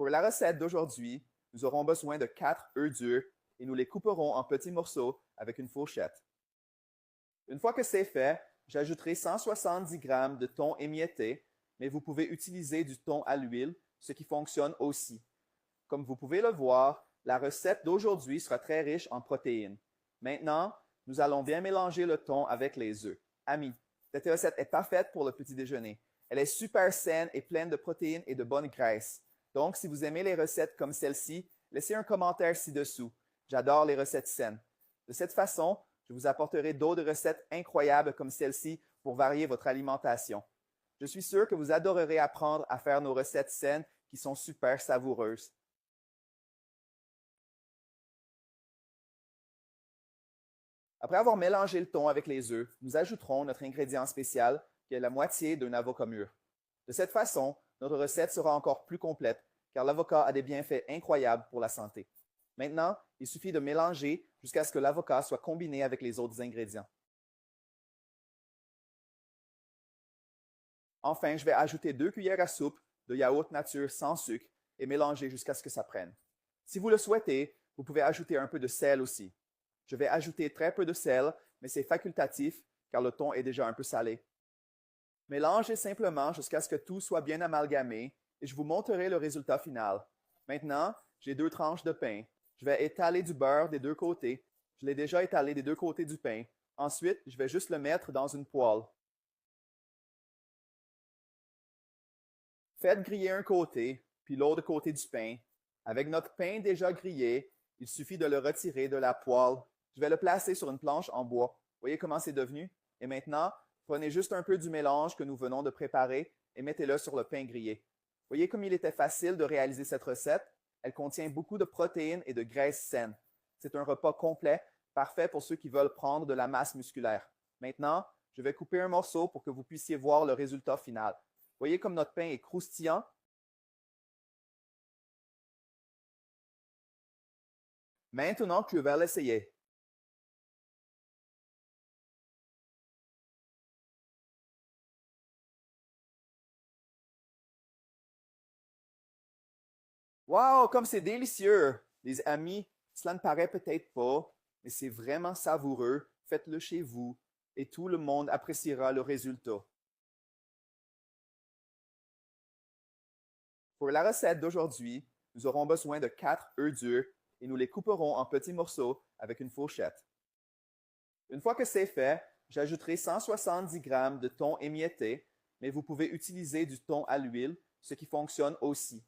Pour la recette d'aujourd'hui, nous aurons besoin de 4 œufs durs et nous les couperons en petits morceaux avec une fourchette. Une fois que c'est fait, j'ajouterai 170 g de thon émietté, mais vous pouvez utiliser du thon à l'huile, ce qui fonctionne aussi. Comme vous pouvez le voir, la recette d'aujourd'hui sera très riche en protéines. Maintenant, nous allons bien mélanger le thon avec les œufs. Amis, cette recette est parfaite pour le petit déjeuner. Elle est super saine et pleine de protéines et de bonne graisse. Donc, si vous aimez les recettes comme celle-ci, laissez un commentaire ci-dessous. J'adore les recettes saines. De cette façon, je vous apporterai d'autres recettes incroyables comme celle-ci pour varier votre alimentation. Je suis sûr que vous adorerez apprendre à faire nos recettes saines qui sont super savoureuses. Après avoir mélangé le thon avec les œufs, nous ajouterons notre ingrédient spécial, qui est la moitié d'un avocat mûr. De cette façon, notre recette sera encore plus complète, car l'avocat a des bienfaits incroyables pour la santé. Maintenant, il suffit de mélanger jusqu'à ce que l'avocat soit combiné avec les autres ingrédients. Enfin, je vais ajouter 2 cuillères à soupe de yaourt nature sans sucre et mélanger jusqu'à ce que ça prenne. Si vous le souhaitez, vous pouvez ajouter un peu de sel aussi. Je vais ajouter très peu de sel, mais c'est facultatif car le thon est déjà un peu salé. Mélangez simplement jusqu'à ce que tout soit bien amalgamé et je vous montrerai le résultat final. Maintenant, j'ai 2 tranches de pain. Je vais étaler du beurre des deux côtés. Je l'ai déjà étalé des deux côtés du pain. Ensuite, je vais juste le mettre dans une poêle. Faites griller un côté, puis l'autre côté du pain. Avec notre pain déjà grillé, il suffit de le retirer de la poêle. Je vais le placer sur une planche en bois. Voyez comment c'est devenu? Et maintenant, prenez juste un peu du mélange que nous venons de préparer et mettez-le sur le pain grillé. Voyez comme il était facile de réaliser cette recette? Elle contient beaucoup de protéines et de graisses saines. C'est un repas complet, parfait pour ceux qui veulent prendre de la masse musculaire. Maintenant, je vais couper un morceau pour que vous puissiez voir le résultat final. Voyez comme notre pain est croustillant? Maintenant, tu vas l'essayer. Wow, comme c'est délicieux! Les amis, cela ne paraît peut-être pas, mais c'est vraiment savoureux. Faites-le chez vous et tout le monde appréciera le résultat. Pour la recette d'aujourd'hui, nous aurons besoin de 4 œufs durs et nous les couperons en petits morceaux avec une fourchette. Une fois que c'est fait, j'ajouterai 170 g de thon émietté, mais vous pouvez utiliser du thon à l'huile, ce qui fonctionne aussi.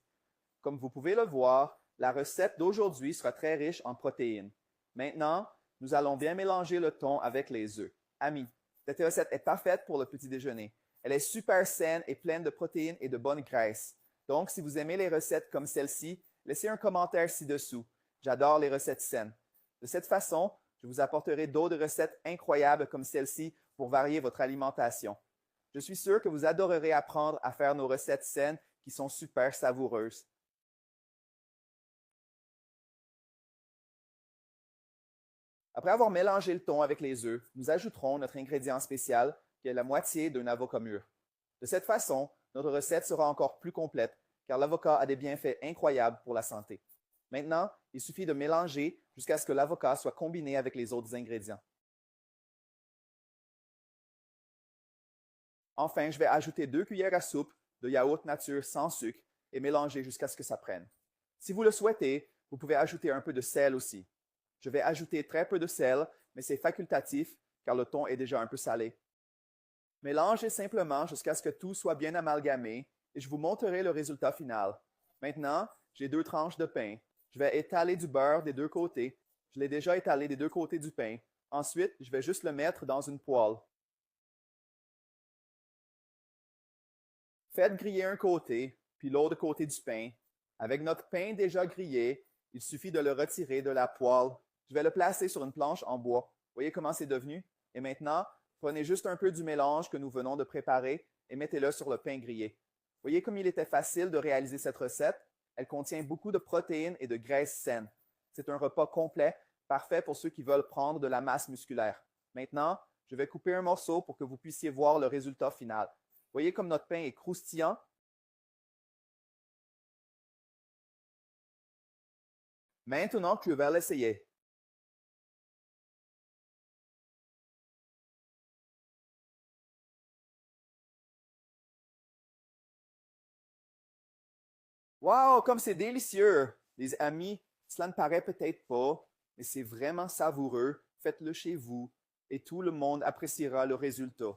Comme vous pouvez le voir, la recette d'aujourd'hui sera très riche en protéines. Maintenant, nous allons bien mélanger le thon avec les œufs. Amis, cette recette est parfaite pour le petit déjeuner. Elle est super saine et pleine de protéines et de bonne graisse. Donc, si vous aimez les recettes comme celle-ci, laissez un commentaire ci-dessous. J'adore les recettes saines. De cette façon, je vous apporterai d'autres recettes incroyables comme celle-ci pour varier votre alimentation. Je suis sûr que vous adorerez apprendre à faire nos recettes saines qui sont super savoureuses. Après avoir mélangé le thon avec les œufs, nous ajouterons notre ingrédient spécial, qui est la moitié d'un avocat mûr. De cette façon, notre recette sera encore plus complète, car l'avocat a des bienfaits incroyables pour la santé. Maintenant, il suffit de mélanger jusqu'à ce que l'avocat soit combiné avec les autres ingrédients. Enfin, je vais ajouter 2 cuillères à soupe de yaourt nature sans sucre et mélanger jusqu'à ce que ça prenne. Si vous le souhaitez, vous pouvez ajouter un peu de sel aussi. Je vais ajouter très peu de sel, mais c'est facultatif car le thon est déjà un peu salé. Mélangez simplement jusqu'à ce que tout soit bien amalgamé et je vous montrerai le résultat final. Maintenant, j'ai 2 tranches de pain. Je vais étaler du beurre des deux côtés. Je l'ai déjà étalé des deux côtés du pain. Ensuite, je vais juste le mettre dans une poêle. Faites griller un côté, puis l'autre côté du pain. Avec notre pain déjà grillé, il suffit de le retirer de la poêle. Je vais le placer sur une planche en bois. Voyez comment c'est devenu? Et maintenant, prenez juste un peu du mélange que nous venons de préparer et mettez-le sur le pain grillé. Voyez comme il était facile de réaliser cette recette? Elle contient beaucoup de protéines et de graisses saines. C'est un repas complet, parfait pour ceux qui veulent prendre de la masse musculaire. Maintenant, je vais couper un morceau pour que vous puissiez voir le résultat final. Voyez comme notre pain est croustillant? Maintenant, tu vas l'essayer. Wow, comme c'est délicieux! Les amis, cela ne paraît peut-être pas, mais c'est vraiment savoureux. Faites-le chez vous et tout le monde appréciera le résultat.